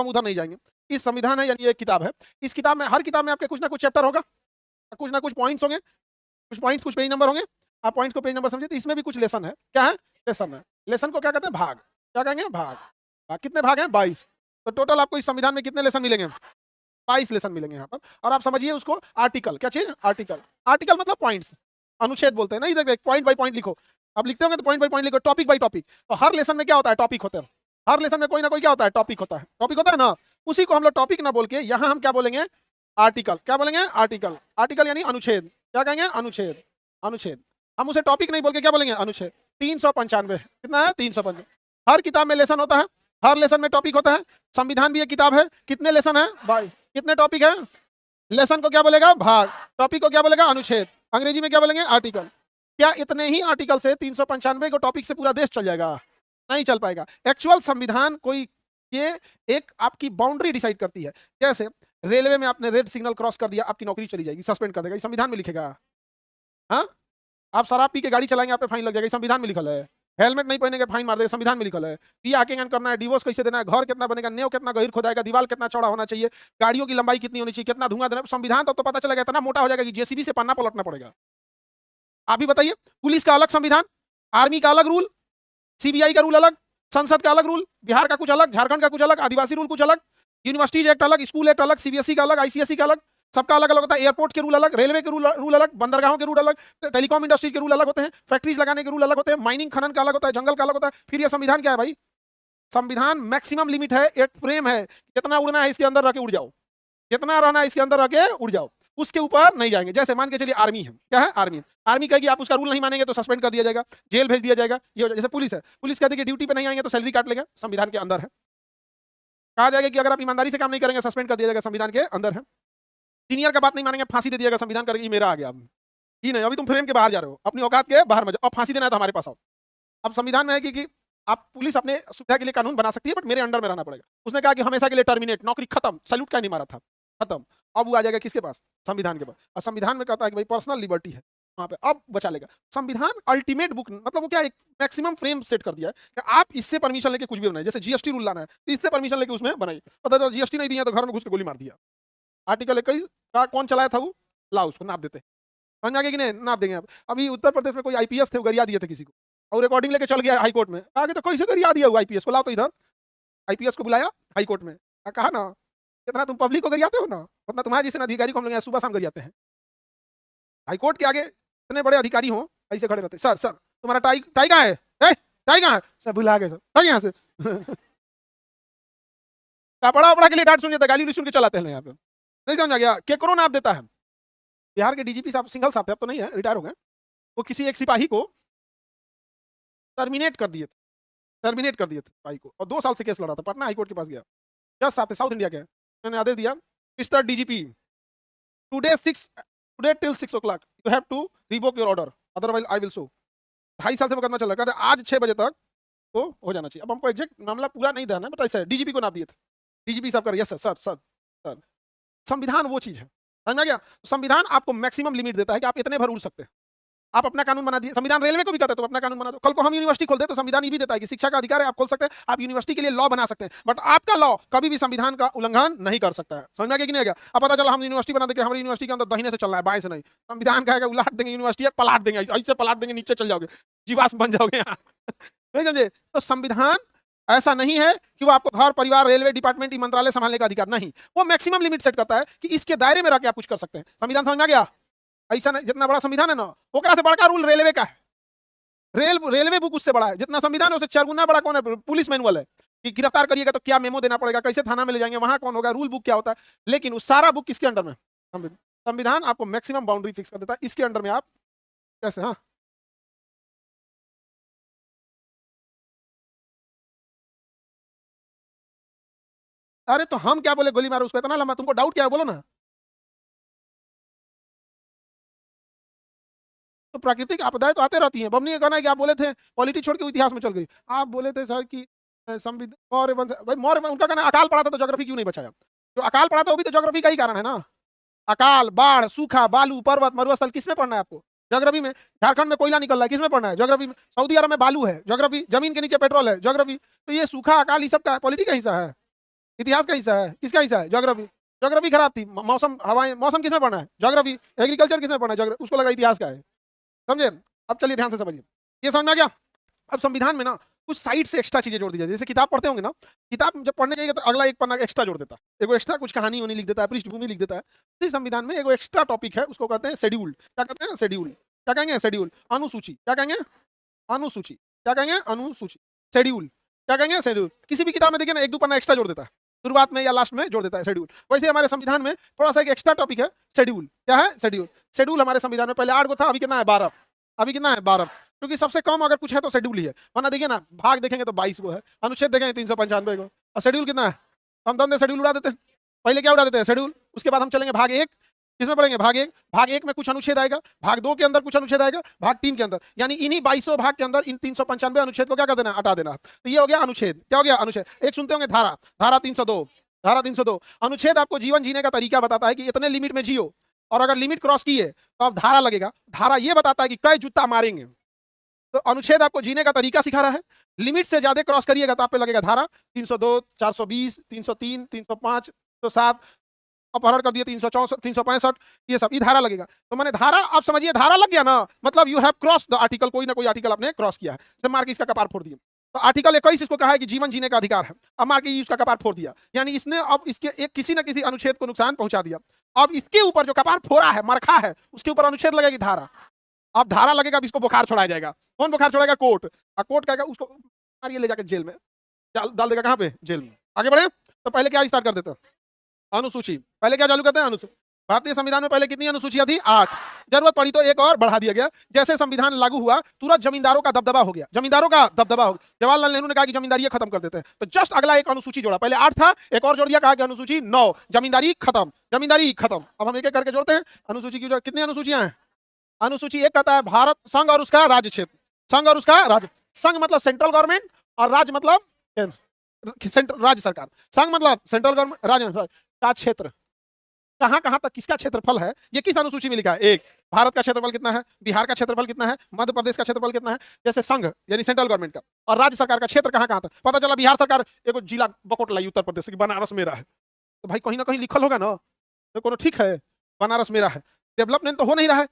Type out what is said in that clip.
हम उधर नहीं जाएंगे। इस संविधान है यानी एक किताब है, इस किताब में हर किताब में आपके कुछ ना कुछ चैप्टर होगा, कुछ ना कुछ पॉइंट्स होंगे, कुछ पॉइंट्स कुछ पेज नंबर होंगे, आप पॉइंट्स को पेज नंबर समझिए। तो इसमें भी कुछ लेसन है, क्या है? लेसन है। लेसन को क्या कहते हैं? भाग। क्या कहेंगे? भाग। भाग कितने भाग हैं? 22। तो टोटल आपको इस संविधान में कितने लेसन मिलेंगे? 22 लेसन मिलेंगे यहाँ पर। और आप समझिए उसको आर्टिकल, क्या चीज? आर्टिकल। आर्टिकल मतलब पॉइंट्स, अनुच्छेद बोलते हैं ना। इधर पॉइंट बाई पॉइंट लिखो, आप लिखते होंगे तो पॉइंट बाई पॉइंट लिखो, टॉपिक बाई टॉपिक। तो हर लेसन में क्या होता है? टॉपिक होता है। हर लेसन में कोई ना कोई क्या होता है? टॉपिक होता है। टॉपिक होता है ना, उसी को हम लोग टॉपिक ना बोल के यहाँ हम क्या बोलेंगे? आर्टिकल। क्या बोलेंगे? आर्टिकल। आर्टिकल यानी अनुच्छेद। क्या कहेंगे? अनुच्छेद। अनुच्छेद। हम उसे टॉपिक नहीं बोल के क्या बोलेंगे? अनुच्छेद। 395। कितना है? 395। हर किताब में लेसन होता है, हर लेसन में टॉपिक होता है। संविधान भी एक किताब है, कितने लेसन है? 22। कितने टॉपिक है? लेसन को क्या बोलेगा? भाग। टॉपिक को क्या बोलेगा? अनुच्छेद। अंग्रेजी में क्या बोलेंगे? आर्टिकल। क्या इतने ही आर्टिकल से 395 को टॉपिक से पूरा देश चल जाएगा? नहीं चल पाएगा। एक्चुअल संविधान कोई ये एक आपकी बाउंड्री डिसाइड करती है। जैसे रेलवे में आपने रेड सिग्नल क्रॉस कर दिया, आपकी नौकरी चली जाएगी, सस्पेंड कर देगा, ये संविधान में लिखेगा? हाँ, आप शराब पी के गाड़ी चलाएंगे, आप पे फाइन लग जाएगा, संविधान में लिखल है। हेलमेट नहीं पहनेंगे, फाइन मार देगा, संविधान में लिखल है। पी आके करना है, डिवोर्स कैसे देना है, घर कितना बनेगा, नेव कितना गहीर खोदाएगा, दीवार कितना चौड़ा होना चाहिए, गाड़ियों की लंबाई कितनी होनी चाहिए, कितना धुआं देना, संविधान तो पता चलेगा इतना मोटा हो जाएगा कि जेसीबी से पन्ना पलटना पड़ेगा। आप ही बताइए, पुलिस का अलग संविधान, आर्मी का अलग रूल, सीबीआई का रूल अलग, संसद का अलग रूल, बिहार का कुछ अलग, झारखंड का कुछ अलग, आदिवासी रूल कुछ अलग, यूनिवर्सिटीज एक्ट अलग, स्कूल एक्ट अलग, सीबीएसई का अलग, आईसीएसई का अलग, सबका अलग अलग होता है। एयरपोर्ट के रूल अलग, रेलवे के रूल अलग, बंदरगाहों के रूल अलग, टेलीकॉम इंडस्ट्री के रूल अलग होते हैं, फैक्ट्रीज लगाने के रूल अलग होते हैं, माइनिंग खनन का अलग होता है, जंगल का अलग होता है। फिर यह संविधान क्या है भाई? संविधान मैक्सिमम लिमिट है, एक फ्रेम है, कितना उड़ना है इसके अंदर रह के उड़ जाओ, कितना रहना है इसके अंदर रह के उड़ जाओ, उसके ऊपर नहीं जाएंगे। जैसे मान के चलिए आर्मी है, क्या है? आर्मी। आर्मी कहेगी आप उसका रूल नहीं मानेंगे तो सस्पेंड कर दिया जाएगा, जेल भेज दिया जाएगा। ये जैसे पुलिस है, पुलिस कहती है ड्यूटी पे नहीं आएंगे तो सैलरी काट लेगा, संविधान के अंदर है। कहा जाएगा कि अगर आप ईमानदारी से काम नहीं करेंगे सस्पेंड कर दिया जाएगा, संविधान के अंदर है। सीनियर का बात नहीं मानेंगे, फांसी दे दिएगा, संविधान करेगी मेरा आ गया, अब ही नहीं, अभी तुम फ्रेम के बाहर जा रहे हो, अपनी औकात के बाहर में जाओ, अब फांसी देना है तो हमारे पास आओ। अब संविधान में है कि आप पुलिस अपने सुविधा के लिए कानून बना सकती है, बट मेरे अंडर में रहना पड़ेगा। उसने कहा कि हमेशा के लिए टर्मिनेट, नौकरी खत्म, सैल्यूट क्या नहीं मारा था, खत्म। अब वो आ जाएगा किसके पास? संविधान के पास। और संविधान में कहता है कि भाई पर्सनल लिबर्टी है, वहां पे अब बचा लेगा। संविधान अल्टीमेट बुक, मतलब वो क्या एक मैक्सिमम फ्रेम सेट कर दिया है कि आप इससे परमिशन लेके कुछ भी बनाइए। जैसे जीएसटी रूल लाना है तो इससे परमिशन लेके उसमें बनाइए, पता चला जीएसटी नहीं दिया तो घर में घुस के गोली मार दिया। आर्टिकल 21 का कौन चलाया था वो? ला उसको नाप देते, समझ आगे कि नहीं? नाप देंगे आप। अभी उत्तर प्रदेश में कोई आईपीएस थे, वो गरिया दिए थे किसी को, और रिकॉर्डिंग लेके चल गया हाई कोर्ट में, कहा कि तो कैसे गरिया दिया हुआ आईपीएस को, लाओ तो इधर। आईपीएस को बुलाया हाई कोर्ट में, कहा ना कितना तुम पब्लिक को गरियाते हो ना, उतना तुम्हारे जैसे अधिकारी को हम लोग यहाँ सुबह शाम गरियाते हैं। हाई कोर्ट के आगे इतने बड़े अधिकारी हो, ऐसे खड़े रहते, सर सर तुम्हारा टाई टाई कहाँ है? टाई कहाँ है? सर बुला गए सर, यहाँ से कपड़ा वपड़ा के लिए डांट सुन जाता, गाली सुन के चलाते हैं यहाँ पे। नहीं समझ आ गया? केकरो नाप देता है। बिहार के डीजीपी साहब, सिंघल साहब थे, अब तो नहीं है, रिटायर हो गए, वो किसी एक सिपाही को टर्मिनेट कर दिए थे, टर्मिनेट कर दिए थे सिपाही को, और 2 साल से केस लड़ा था, पटना हाईकोर्ट के पास गया। जज साहब थे, साउथ इंडिया के, मैंने आदेश दिया, mister DGP today till 6 o'clock you have to revoke your order, otherwise I will so. 2.5 साल से मुकदमा चल रहा है, आज 6 बजे तक तो हो जाना चाहिए। अब हमको एग्जैक्ट मामला पूरा नहीं देना है, बट ऐसा डीजीपी को नाप दिए थे, डीजीपी साहब कर yes sir sir sir sir. संविधान वो चीज है, समझ आ गया? संविधान आपको मैक्सिमम लिमिट देता है कि आप इतने भर उड़ सकते हैं। आप अपना कानून बना दिए, संविधान रेलवे को भी कहता है तो अपना कानून बना दो। कल को हम यूनिवर्सिटी खोल दे तो संविधान ये भी देता है कि शिक्षा का अधिकार है, आप खोल सकते हैं, आप यूनिवर्सिटी के लिए लॉ बना सकते हैं, बट आपका लॉ कभी भी संविधान का उल्लंघन नहीं कर सकता है। समझ में आ गया कि नहीं? गया? अब पता चला हम यूनिवर्सिटी बना देंगे, हमारी यूनिवर्सिटी के अंदर दाहिने से चलना है, बाएं से नहीं, संविधान कहेगा उलाट देंगे यूनिवर्सिटी, पलाट देंगे, ऐसे पलाट देंगे, नीचे चल जाओगे, जीवाश्म बन जाओगे यहाँ नहीं समझे? तो संविधान ऐसा नहीं है कि वो आपको घर परिवार रेलवे डिपार्टमेंट मंत्रालय संभालने का अधिकार, नहीं, वो मैक्सिमम लिमिट सेट करता है कि इसके दायरे में रह के आप कुछ कर सकते हैं। संविधान समझ में आ गया? ऐसा नहीं, जितना बड़ा संविधान है ना, ओकरा से बड़ा रूल रेलवे का है, रेलवे बुक उससे बड़ा है, जितना संविधान है उससे 4 गुना बड़ा कौन है? पुलिस मैनुअल है कि गिरफ्तार करिएगा तो क्या मेमो देना पड़ेगा, कैसे थाना में ले जाएंगे, वहां कौन होगा, रूल बुक क्या होता है। लेकिन उस सारा बुक किसके अंडर में? संविधान आपको मैक्सिमम बाउंड्री फिक्स कर देता है, इसके अंडर में आप कैसे। हाँ, अरे तो हम क्या बोले गोली मारो उसको, इतना लंबा तुमको डाउट क्या है, बोलो ना। तो प्राकृतिक आपदाएं तो आते रहती हैं। बमनी का कहना है कि आप बोले थे पॉलिटिक्स छोड़ के इतिहास में चल गई, आप बोले थे सर कि संविधान मौर्य वंश, भाई मौर्य वंश, उनका कहना अकाल पड़ा था तो ज्योग्राफी क्यों नहीं बचाया? जो अकाल पड़ा था वो भी तो ज्योग्राफी का ही कारण है ना। अकाल, बाढ़, सूखा, बालू, पर्वत, मरुस्थल, किसमें पढ़ना है आपको? ज्योग्राफी में। झारखंड में कोयला निकल रहा है, किसमें पढ़ना है? ज्योग्राफी में। सऊदी अरब में बालू है, ज्योग्राफी। जमीन के नीचे पेट्रोल है, ज्योग्राफी। तो ये सूखा, अकाल, ये सब का पॉलिटिक्स का हिस्सा है। इतिहास का हिस्सा है, किसका हिस्सा है? ज्योग्राफी। ज्योग्राफी खराब थी, मौसम हवाएं, मौसम किसमें पढ़ना है? ज्योग्राफी। एग्रीकल्चर किसमें पढ़ना है? ज्योग्राफी। उसको लगा इतिहास का है, समझे? अब चलिए ध्यान से समझिए, ये समझ में आ गया? अब संविधान में ना कुछ साइड से एक्स्ट्रा चीजें जोड़ दी जाती है। जैसे किताब पढ़ते होंगे ना, किताब जब पढ़ने जाइएगा तो अगला एक पन्ना एक्स्ट्रा जोड़ देता है, एगो एक्स्ट्रा कुछ कहानी होनी लिख देता है, पृष्ठभूमि लिख देता है। तो इस संविधान में एगो एक्स्ट्रा टॉपिक है, उसको कहते हैं शेड्यूल। क्या कहते हैं? शेड्यूल। क्या कहेंगे? शेड्यूल। अनुसूची। क्या कहेंगे? अनुसूची। क्या कहेंगे? अनुसूची। शेड्यूल। क्या कहेंगे? शेड्यूल। किसी भी किताब में देखिए ना, एक दो पन्ना एक्स्ट्रा जोड़ देता है, शुरुआत में या लास्ट में जोड़ देता है शेड्यूल। वैसे हमारे संविधान में थोड़ा सा एक एक्स्ट्रा टॉपिक है, शेड्यूल। क्या है? शेड्यूल। शेड्यूल हमारे संविधान में पहले 8 गो था, अभी कितना है? 12। अभी कितना है? 12। क्योंकि सबसे कम अगर कुछ है तो शेड्यूल ही है, वरना देखिए ना भाग देखेंगे तो 22 गो है, अनुच्छेद देखेंगे 395 गो, और शेड्यूल कितना है? हम दम दे शेड्यूल उड़ा देते हैं। पहले क्या उड़ा देते हैं? शेड्यूल। उसके बाद हम चलेंगे भाग 1। किसमें पढ़ेंगे? भाग 1। भाग 1 में कुछ अनुच्छेद आएगा, भाग 2 के अंदर कुछ अनुच्छेद आएगा, भाग 3 के अंदर, यानी इन्हीं 22 भाग के अंदर इन 395 अनुच्छेद को क्या कर देना? हटा देना। तो ये हो गया अनुच्छेद। क्या हो गया? अनुच्छेद। एक सुनते होंगे धारा, धारा 302। धारा 302 अनुच्छेद आपको जीवन जीने का तरीका बताता है कि इतने लिमिट में जियो, और अगर लिमिट क्रॉस की है तो अब धारा लगेगा। धारा ये बताता है कि कै जूता मारेंगे। तो अनुच्छेद आपको जीने का तरीका सिखा रहा है, लिमिट से ज्यादा क्रॉस करिएगा तो आप पे लगेगा धारा। 302, 420, 303, 305, 307, अपहरण कर दिए 364, 365, ये सब ये धारा लगेगा। तो मैंने धारा, आप समझिए धारा लग गया ना, मतलब you have cross the article, कोई ना कोई आर्टिकल आपने क्रॉस किया है। जब मार के इसका कपार फोड़ दिया, तो आर्टिकल 21 इसको कहा है कि जीवन जीने का अधिकार है, अब मार के इसका कपार फोड़ दिया, यानी इसने अब इसके एक किसी न किसी अनुच्छेद को नुकसान पहुंचा दिया। अब इसके ऊपर जो कपार फोड़ा है, मरखा है, उसके ऊपर अनुच्छेद लगेगी धारा। अब धारा लगेगा, अब इसको बुखार छोड़ाया जाएगा। कौन बुखार छोड़ाएगा? कोर्ट। और कोर्ट कहेगा उसको मारिए, ले जाकर जेल में डाल देगा। कहां पे? जेल में। आगे बढ़े तो पहले क्या स्टार्ट कर देते हैं? अनुसूची। पहले क्या चालू करते हैं? अनुसूची। भारतीय संविधान में पहले कितनी अनुसूचियां थी? 8। जरूरत पड़ी तो एक और बढ़ा दिया गया। जैसे संविधान लागू हुआ तुरंत जमींदारों का दबदबा हो गया, जमींदारों का दबदबा हो गया। जवाहरलाल नेहरू ने कहा कि जमींदारी खत्म कर देते हैं, तो जस्ट अगला एक अनुसूची जोड़ा। पहले 8 था, एक और जोड़ दिया, कहा कि अनुसूची 9, जमींदारी खत्म, जमींदारी खत्म। अब हम एक एक करके जोड़ते हैं अनुसूची की। कितनी अनुसूचियां हैं? अनुसूची 1 कहता है भारत संघ और उसका राज्य क्षेत्र। संघ और उसका राज्य, संघ मतलब सेंट्रल गवर्नमेंट, और राज्य मतलब राज्य सरकार। संघ मतलब सेंट्रल गवर्नमेंट, राज्य का क्षेत्र, कहां कहां तक किसका क्षेत्रफल है, ये किस अनुसूची में लिखा है? 1, भारत का क्षेत्रफल कितना है, बिहार का क्षेत्रफल कितना है, मध्य प्रदेश का क्षेत्रफल कितना है, जैसे संघ यानी सेंट्रल गवर्नमेंट का, और राज्य सरकार का क्षेत्र कहां कहां तक। पता चला बिहार सरकार एक जिला बकोट लाई उत्तर प्रदेश की, बनारस मेरा है, तो भाई कहीं ना कहीं लिखल होगा ना, तो कोनो ठीक है, बनारस मेरा है। डेवलपमेंट तो हो नहीं रहा है,